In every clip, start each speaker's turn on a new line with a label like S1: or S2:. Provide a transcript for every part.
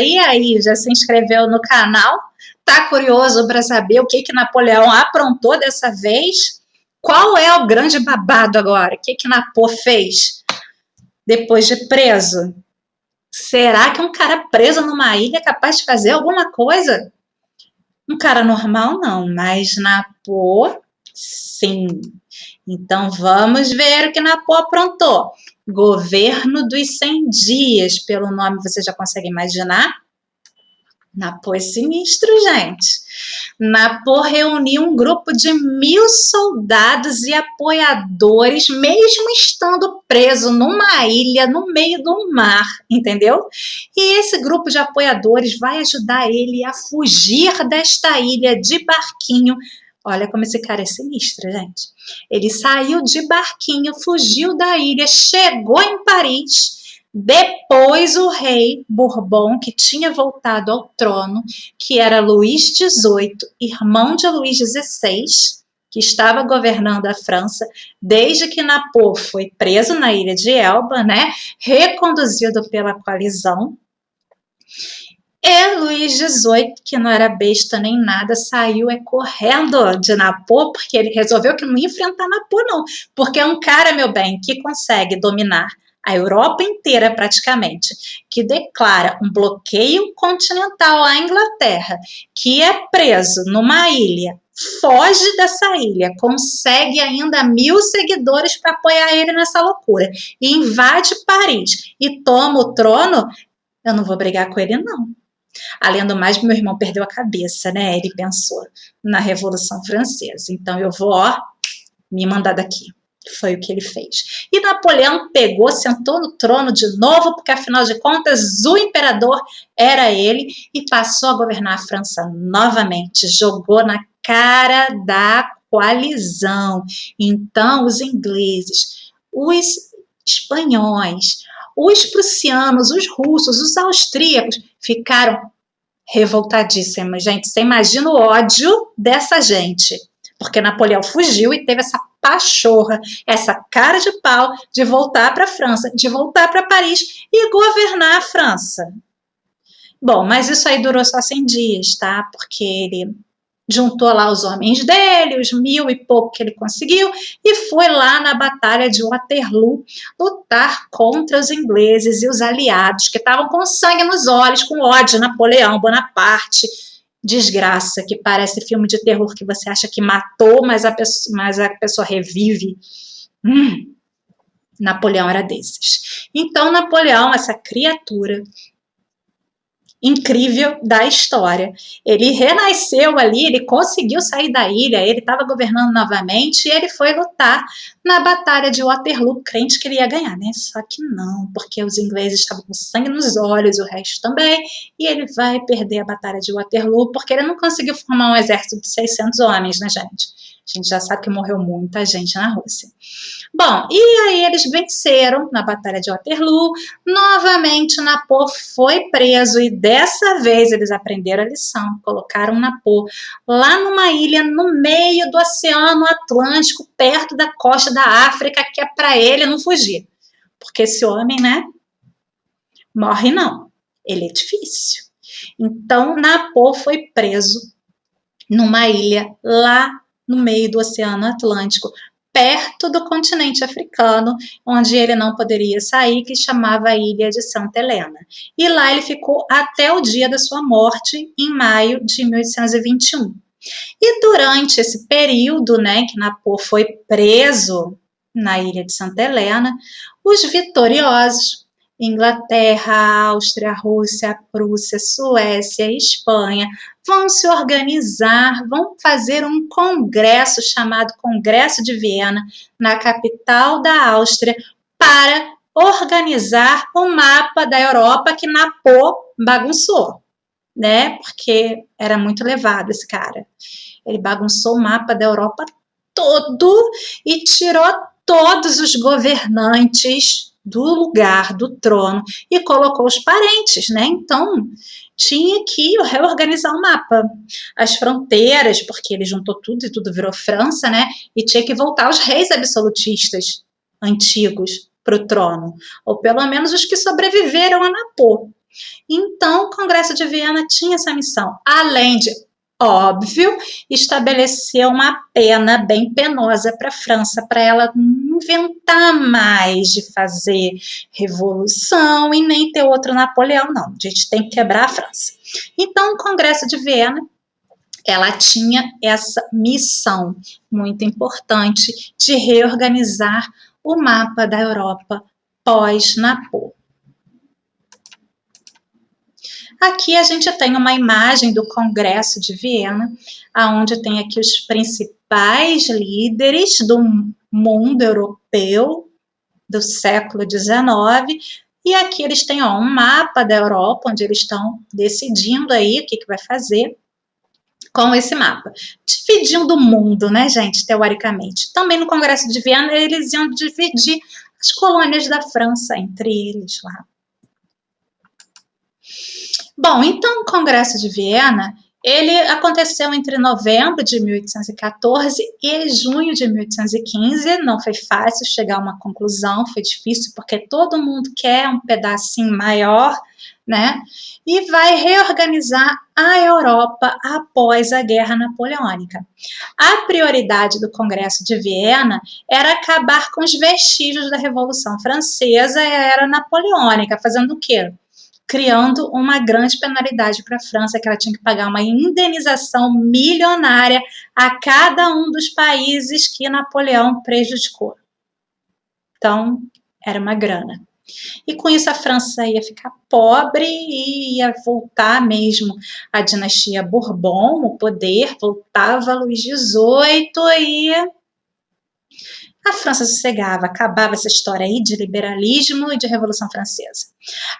S1: E aí, já se inscreveu no canal? Tá curioso para saber o que que Napoleão aprontou dessa vez? Qual é o grande babado agora? O que que Napô fez depois de preso? Será que um cara preso numa ilha é capaz de fazer alguma coisa? Um cara normal não, mas Napô, sim. Então vamos ver o que Napô aprontou. Governo dos 100 dias, pelo nome você já consegue imaginar? Napô é sinistro, gente. Napô reuniu um grupo de 1.000 soldados e apoiadores, mesmo estando preso numa ilha no meio do mar, entendeu? E esse grupo de apoiadores vai ajudar ele a fugir desta ilha de barquinho. Olha como esse cara é sinistro, gente. Ele saiu de barquinho, fugiu da ilha, chegou em Paris. Depois o rei Bourbon, que tinha voltado ao trono, que era Luís XVIII, irmão de Luís XVI, que estava governando a França, desde que Napô foi preso na ilha de Elba, né, reconduzido pela coalizão. E Luís XVIII, que não era besta nem nada, saiu correndo de Napô, porque ele resolveu que não ia enfrentar Napô, não. Porque é um cara, meu bem, que consegue dominar a Europa inteira praticamente, que declara um bloqueio continental à Inglaterra, que é preso numa ilha, foge dessa ilha, consegue ainda 1.000 seguidores para apoiar ele nessa loucura, e invade Paris e toma o trono. Eu não vou brigar com ele, não. Além do mais, meu irmão perdeu a cabeça, né? Ele pensou na Revolução Francesa. Então eu vou, me mandar daqui. Foi o que ele fez. E Napoleão pegou, sentou no trono de novo, porque afinal de contas o imperador era ele, e passou a governar a França novamente. Jogou na cara da coalizão. Então os ingleses, os espanhóis, os prussianos, os russos, os austríacos ficaram revoltadíssimos, gente. Você imagina o ódio dessa gente. Porque Napoleão fugiu e teve essa pachorra, essa cara de pau de voltar para a França, de voltar para Paris e governar a França. Bom, mas isso aí durou só 100 dias, tá? Porque ele juntou lá os homens dele, os 1.000 e pouco que ele conseguiu, e foi lá na Batalha de Waterloo lutar contra os ingleses e os aliados, que estavam com sangue nos olhos, com ódio, Napoleão Bonaparte. Desgraça, que parece filme de terror que você acha que matou, mas a pessoa revive. Napoleão era desses. Então, Napoleão, essa criatura incrível da história. Ele renasceu ali, ele conseguiu sair da ilha, ele estava governando novamente e ele foi lutar na Batalha de Waterloo, crente que ele ia ganhar, né? Só que não, porque os ingleses estavam com sangue nos olhos, o resto também, e ele vai perder a Batalha de Waterloo porque ele não conseguiu formar um exército de 600 homens, né, gente? A gente já sabe que morreu muita gente na Rússia. Bom, e aí eles venceram na Batalha de Waterloo. Novamente Napô foi preso e dessa vez eles aprenderam a lição. Colocaram Napô lá numa ilha no meio do Oceano Atlântico, perto da costa da África, que é para ele não fugir. Porque esse homem, né, morre não. Ele é difícil. Então Napô foi preso numa ilha lá no meio do Oceano Atlântico, perto do continente africano, onde ele não poderia sair, que chamava a Ilha de Santa Helena. E lá ele ficou até o dia da sua morte, em maio de 1821. E durante esse período, né, que Napô foi preso na Ilha de Santa Helena, os vitoriosos, Inglaterra, Áustria, Rússia, Prússia, Suécia, Espanha, vão se organizar, vão fazer um congresso chamado Congresso de Viena, na capital da Áustria, para organizar o mapa da Europa que Napô bagunçou, né? Porque era muito levado esse cara. Ele bagunçou o mapa da Europa todo e tirou todos os governantes do lugar, do trono, e colocou os parentes, né? Então, tinha que reorganizar o mapa. As fronteiras, porque ele juntou tudo e tudo virou França, né? E tinha que voltar os reis absolutistas antigos para o trono, ou pelo menos os que sobreviveram a Napô. Então, o Congresso de Viena tinha essa missão, além de, óbvio, estabelecer uma pena bem penosa para a França, para ela não inventar mais de fazer revolução e nem ter outro Napoleão, não. A gente tem que quebrar a França. Então, o Congresso de Viena, ela tinha essa missão muito importante de reorganizar o mapa da Europa pós-Napoleão. Aqui a gente tem uma imagem do Congresso de Viena, onde tem aqui os principais líderes do mundo europeu do século XIX, e aqui eles têm um mapa da Europa, onde eles estão decidindo aí o que vai fazer com esse mapa. Dividindo o mundo, né, gente, teoricamente. Também no Congresso de Viena eles iam dividir as colônias da França entre eles lá. Bom, então o Congresso de Viena, ele aconteceu entre novembro de 1814 e junho de 1815, não foi fácil chegar a uma conclusão, foi difícil porque todo mundo quer um pedacinho maior, né? E vai reorganizar a Europa após a Guerra Napoleônica. A prioridade do Congresso de Viena era acabar com os vestígios da Revolução Francesa e a Era Napoleônica, fazendo o quê? Criando uma grande penalidade para a França, que ela tinha que pagar uma indenização milionária a cada um dos países que Napoleão prejudicou. Então, era uma grana. E com isso a França ia ficar pobre e ia voltar mesmo a dinastia Bourbon, o poder, voltava Luís XVIII e a França sossegava, acabava essa história aí de liberalismo e de Revolução Francesa.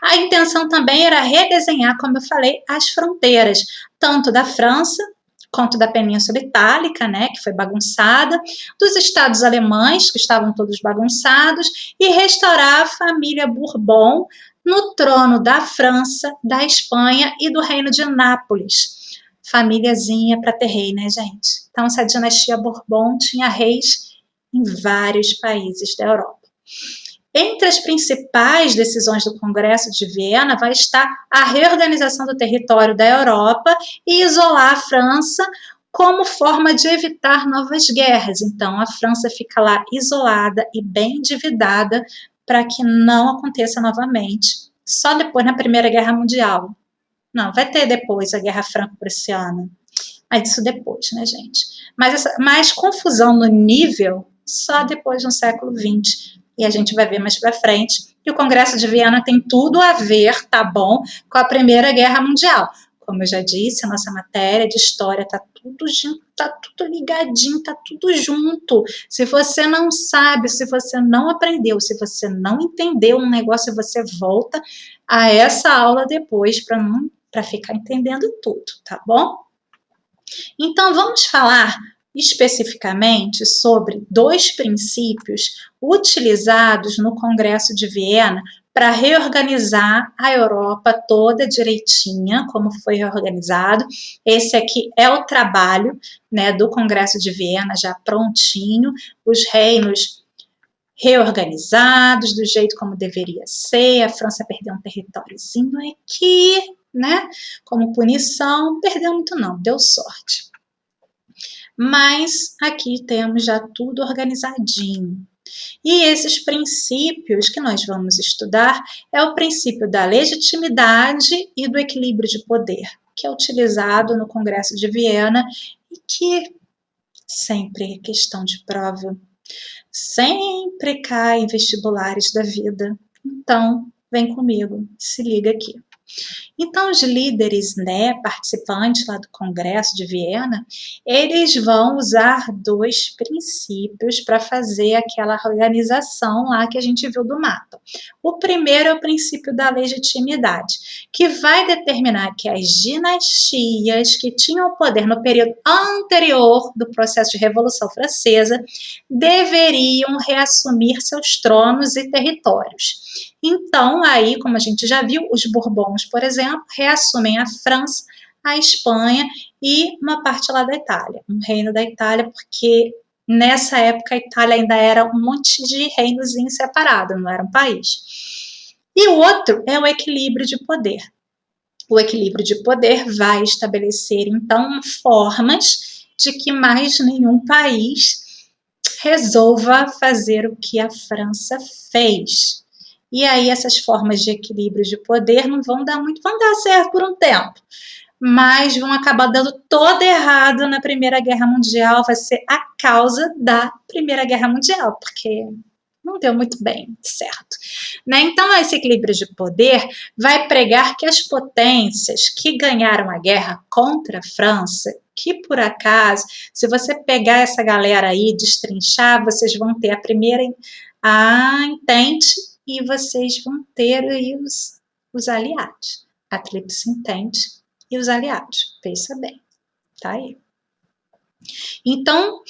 S1: A intenção também era redesenhar, como eu falei, as fronteiras, tanto da França quanto da Península Itálica, né, que foi bagunçada, dos estados alemães, que estavam todos bagunçados, e restaurar a família Bourbon no trono da França, da Espanha e do Reino de Nápoles. Famíliazinha para ter rei, né, gente? Então, essa dinastia Bourbon tinha reis em vários países da Europa. Entre as principais decisões do Congresso de Viena vai estar a reorganização do território da Europa e isolar a França como forma de evitar novas guerras. Então, a França fica lá isolada e bem endividada para que não aconteça novamente. Só depois, na Primeira Guerra Mundial. Não, vai ter depois a Guerra Franco-Prussiana. Mas isso depois, né, gente? Mas confusão no nível só depois no século XX. E a gente vai ver mais para frente. E o Congresso de Viena tem tudo a ver, tá bom, com a Primeira Guerra Mundial. Como eu já disse, a nossa matéria de história tá tudo junto, tá tudo ligadinho, tá tudo junto. Se você não sabe, se você não aprendeu, se você não entendeu um negócio, você volta a essa aula depois para ficar entendendo tudo, tá bom? Então, vamos falar especificamente sobre dois princípios utilizados no Congresso de Viena para reorganizar a Europa toda direitinha, como foi reorganizado. Esse aqui é o trabalho, né, do Congresso de Viena, já prontinho, os reinos reorganizados, do jeito como deveria ser. A França perdeu um territóriozinho aqui, né, como punição, perdeu muito não, deu sorte. Mas aqui temos já tudo organizadinho. E esses princípios que nós vamos estudar é o princípio da legitimidade e do equilíbrio de poder, que é utilizado no Congresso de Viena e que sempre é questão de prova, sempre cai em vestibulares da vida. Então, vem comigo, se liga aqui. Então, os líderes, né, participantes lá do Congresso de Viena, eles vão usar dois princípios para fazer aquela organização lá que a gente viu do mapa. O primeiro é o princípio da legitimidade, que vai determinar que as dinastias que tinham poder no período anterior do processo de Revolução Francesa deveriam reassumir seus tronos e territórios. Então, aí, como a gente já viu, os Bourbons, por exemplo, reassumem a França, a Espanha e uma parte lá da Itália, um reino da Itália, porque nessa época a Itália ainda era um monte de reinozinho separado, não era um país. E o outro é o equilíbrio de poder. O equilíbrio de poder vai estabelecer, então, formas de que mais nenhum país resolva fazer o que a França fez. E aí essas formas de equilíbrio de poder não vão dar muito, vão dar certo por um tempo, mas vão acabar dando todo errado na Primeira Guerra Mundial, vai ser a causa da Primeira Guerra Mundial, porque não deu muito bem certo. Né? Então, esse equilíbrio de poder vai pregar que as potências que ganharam a guerra contra a França, que por acaso, se você pegar essa galera aí, destrinchar, vocês vão ter a primeira Entente e vocês vão ter aí os aliados, a Tríplice Entente e os aliados, pensa bem, tá aí. Então,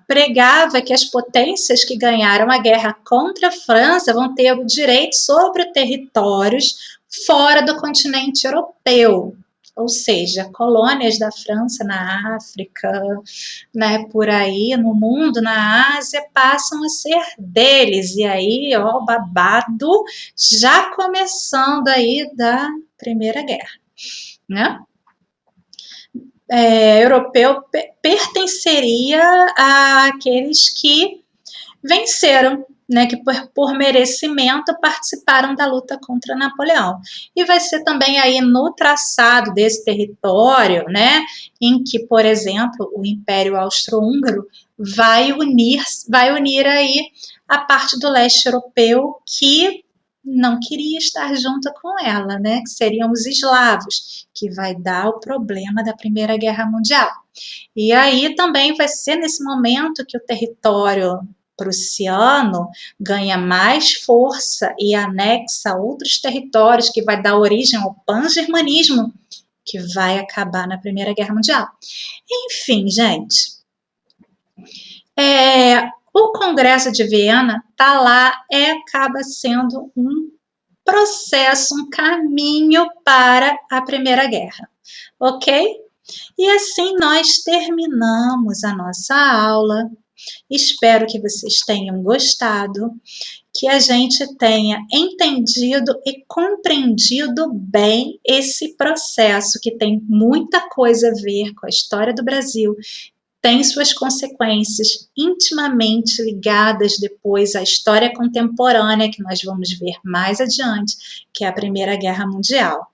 S1: pregava que as potências que ganharam a guerra contra a França vão ter o direito sobre territórios fora do continente europeu, ou seja, colônias da França na África, né, por aí no mundo, na Ásia, passam a ser deles. E aí, ó, o babado já começando aí da Primeira Guerra, né? Europeu pertenceria àqueles que venceram, né, que por merecimento participaram da luta contra Napoleão. E vai ser também aí no traçado desse território, né, em que, por exemplo, o Império Austro-Húngaro vai unir aí a parte do leste europeu que não queria estar junto com ela, né? Que seriam os eslavos, que vai dar o problema da Primeira Guerra Mundial. E aí também vai ser nesse momento que o território prussiano ganha mais força e anexa outros territórios, que vai dar origem ao pan-germanismo, que vai acabar na Primeira Guerra Mundial. Enfim, gente, o Congresso de Viena tá lá, acaba sendo um processo, um caminho para a Primeira Guerra, ok? E assim nós terminamos a nossa aula. Espero que vocês tenham gostado, que a gente tenha entendido e compreendido bem esse processo que tem muita coisa a ver com a história do Brasil, tem suas consequências intimamente ligadas depois à história contemporânea, que nós vamos ver mais adiante, que é a Primeira Guerra Mundial.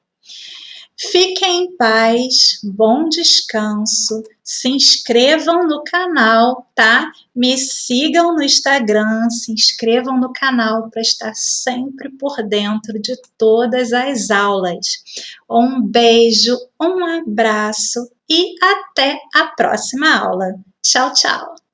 S1: Fiquem em paz, bom descanso, se inscrevam no canal, tá? Me sigam no Instagram, se inscrevam no canal para estar sempre por dentro de todas as aulas. Um beijo, um abraço e até a próxima aula. Tchau, tchau!